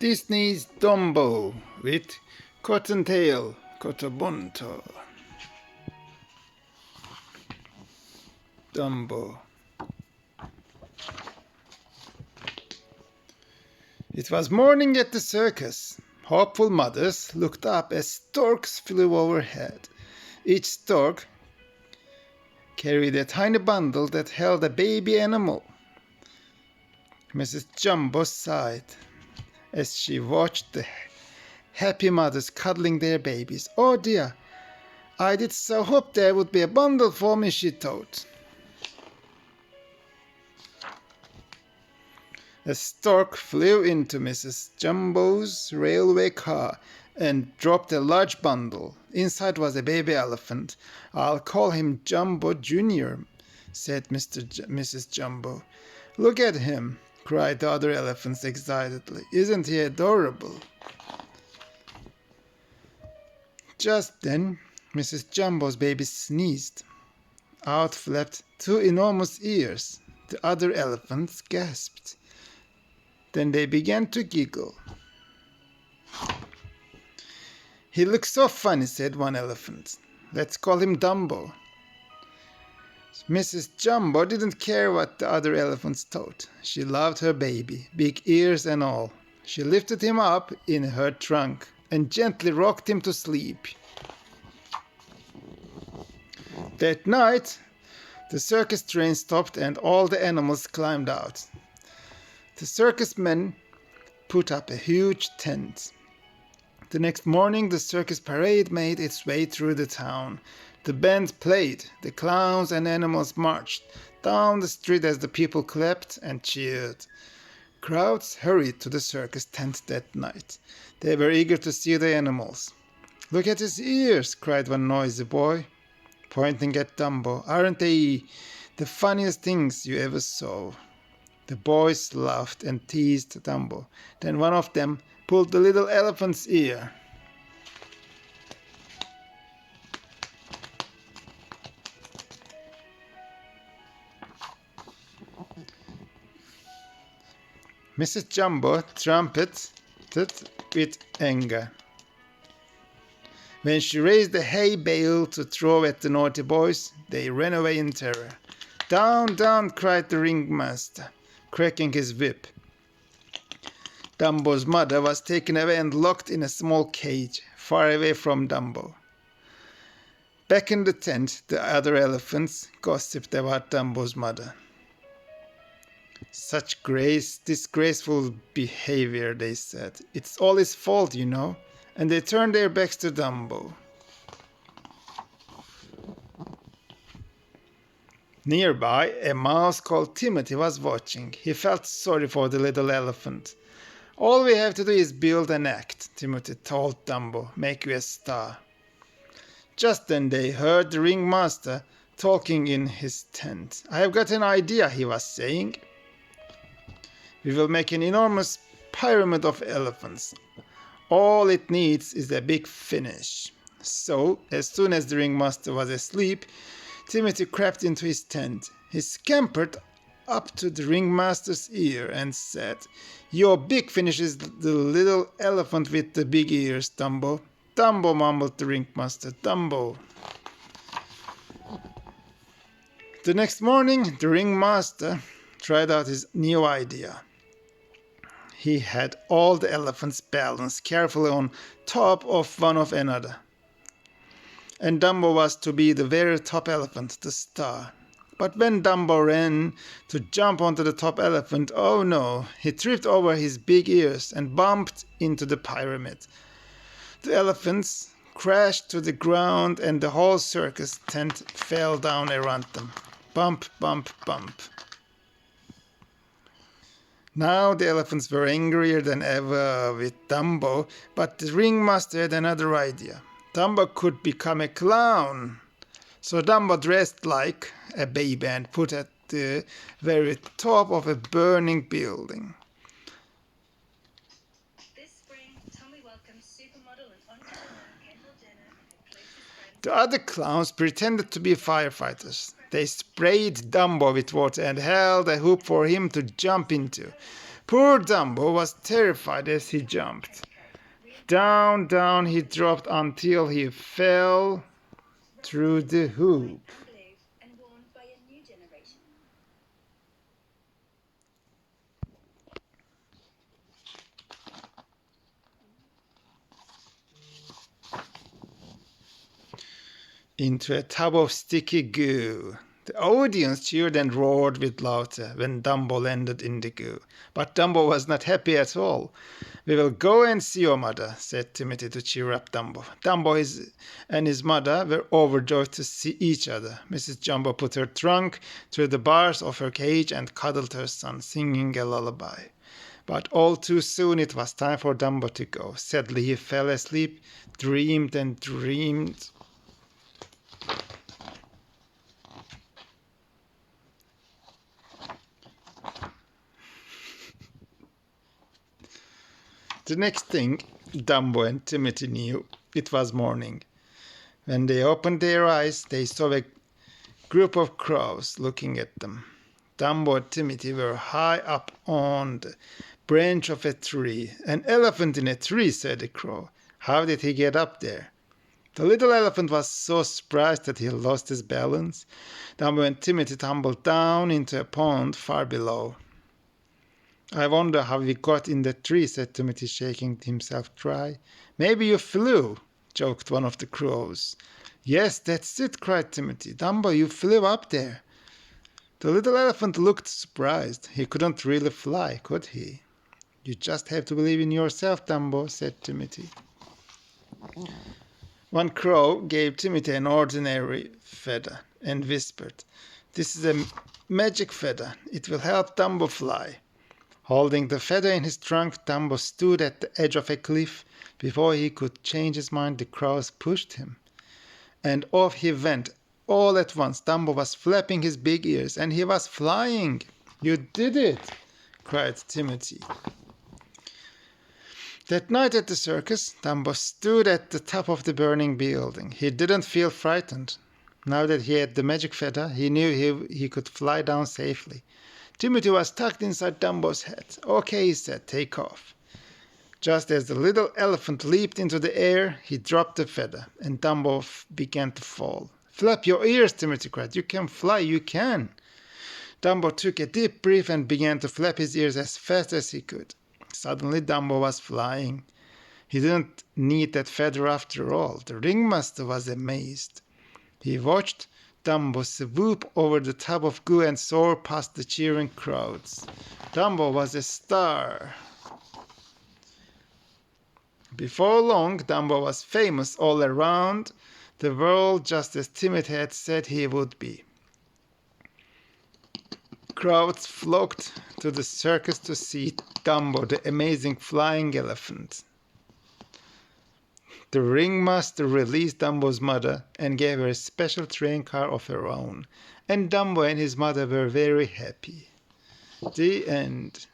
Disney's Dumbo with Cottontail, CottoBonto. Dumbo. It was morning at the circus. Hopeful mothers looked up as storks flew overhead. Each stork carried a tiny bundle that held a baby animal. Mrs. Jumbo sighed as she watched the happy mothers cuddling their babies. "Oh dear, I did so hope there would be a bundle for me," she thought. A stork flew into Mrs. Jumbo's railway car and dropped a large bundle. Inside was a baby elephant. "I'll call him Jumbo Jr.," said Mrs. Jumbo. "Look at him," cried the other elephants excitedly. "Isn't he adorable?" Just then, Mrs. Jumbo's baby sneezed. Out flapped two enormous ears. The other elephants gasped. Then they began to giggle. "He looks so funny," said one elephant. "Let's call him Dumbo." Mrs. Jumbo didn't care what the other elephants thought. She loved her baby, big ears and all. She lifted him up in her trunk and gently rocked him to sleep. That night, the circus train stopped and all the animals climbed out. The circus men put up a huge tent. The next morning, the circus parade made its way through the town. The band played, the clowns and animals marched down the street as the people clapped and cheered. Crowds hurried to the circus tent that night. They were eager to see the animals. "Look at his ears," cried one noisy boy, pointing at Dumbo. "Aren't they the funniest things you ever saw?" The boys laughed and teased Dumbo. Then one of them pulled the little elephant's ear. Mrs. Jumbo trumpeted with anger. When she raised the hay bale to throw at the naughty boys, they ran away in terror. "Down, down!" cried the ringmaster, cracking his whip. Dumbo's mother was taken away and locked in a small cage, far away from Dumbo. Back in the tent, the other elephants gossiped about Dumbo's mother. "Such disgraceful behavior," they said. "It's all his fault, you know." And they turned their backs to Dumbo. Nearby, a mouse called Timothy was watching. He felt sorry for the little elephant. "All we have to do is build an act," Timothy told Dumbo. "Make you a star." Just then they heard the ringmaster talking in his tent. "I have got an idea," he was saying. "We will make an enormous pyramid of elephants. All it needs is a big finish." So, as soon as the ringmaster was asleep, Timothy crept into his tent. He scampered up to the ringmaster's ear and said, "Your big finish is the little elephant with the big ears, Dumbo." "Dumbo," mumbled the ringmaster. "Dumbo." The next morning, the ringmaster tried out his new idea. He had all the elephants balanced carefully on top of one of another. And Dumbo was to be the very top elephant, the star. But when Dumbo ran to jump onto the top elephant, oh no, he tripped over his big ears and bumped into the pyramid. The elephants crashed to the ground and the whole circus tent fell down around them. Bump, bump, bump. Now the elephants were angrier than ever with Dumbo, but the ringmaster had another idea. Dumbo could become a clown. So Dumbo dressed like a baby and put at the very top of a burning building. This spring, Tommy welcomes supermodel and entrepreneur Kendall Jenner and places friends. The other clowns pretended to be firefighters. They sprayed Dumbo with water and held a hoop for him to jump into. Poor Dumbo was terrified as he jumped. Down, down he dropped until he fell through the hoop. And blue and worn by a new generation. Into a tub of sticky goo. The audience cheered and roared with laughter when Dumbo landed in the goo. But Dumbo was not happy at all. "We will go and see your mother," said Timothy to cheer up Dumbo. Dumbo and his mother were overjoyed to see each other. Mrs. Jumbo put her trunk through the bars of her cage and cuddled her son, singing a lullaby. But all too soon it was time for Dumbo to go. Sadly he fell asleep, dreamed and dreamed. The next thing Dumbo and Timothy knew, it was morning. When they opened their eyes, they saw a group of crows looking at them. Dumbo and Timothy were high up on the branch of a tree. "An elephant in a tree," said the crow. "How did he get up there?" The little elephant was so surprised that he lost his balance. Dumbo and Timothy tumbled down into a pond far below. "I wonder how we got in the tree," said Timothy, shaking himself dry. "Maybe you flew," joked one of the crows. "Yes, that's it," cried Timothy. "Dumbo, you flew up there." The little elephant looked surprised. He couldn't really fly, could he? "You just have to believe in yourself, Dumbo," said Timothy. One crow gave Timothy an ordinary feather and whispered, "This is a magic feather. It will help Dumbo fly." Holding the feather in his trunk, Dumbo stood at the edge of a cliff. Before he could change his mind, the crows pushed him. And off he went. All at once, Dumbo was flapping his big ears, and he was flying. "You did it!" cried Timothy. That night at the circus, Dumbo stood at the top of the burning building. He didn't feel frightened. Now that he had the magic feather, he knew he could fly down safely. Timothy was tucked inside Dumbo's head. "Okay," he said, "take off." Just as the little elephant leaped into the air, he dropped the feather, and Dumbo began to fall. "Flap your ears," Timothy cried. "You can fly, you can." Dumbo took a deep breath and began to flap his ears as fast as he could. Suddenly Dumbo was flying. He didn't need that feather after all. The ringmaster was amazed. He watched Dumbo swoop over the tub of goo and soar past the cheering crowds. Dumbo was a star. Before long, Dumbo was famous all around the world, just as Timothy had said he would be. Crowds flocked to the circus to see Dumbo, the amazing flying elephant. The ringmaster released Dumbo's mother and gave her a special train car of her own. And Dumbo and his mother were very happy. The end.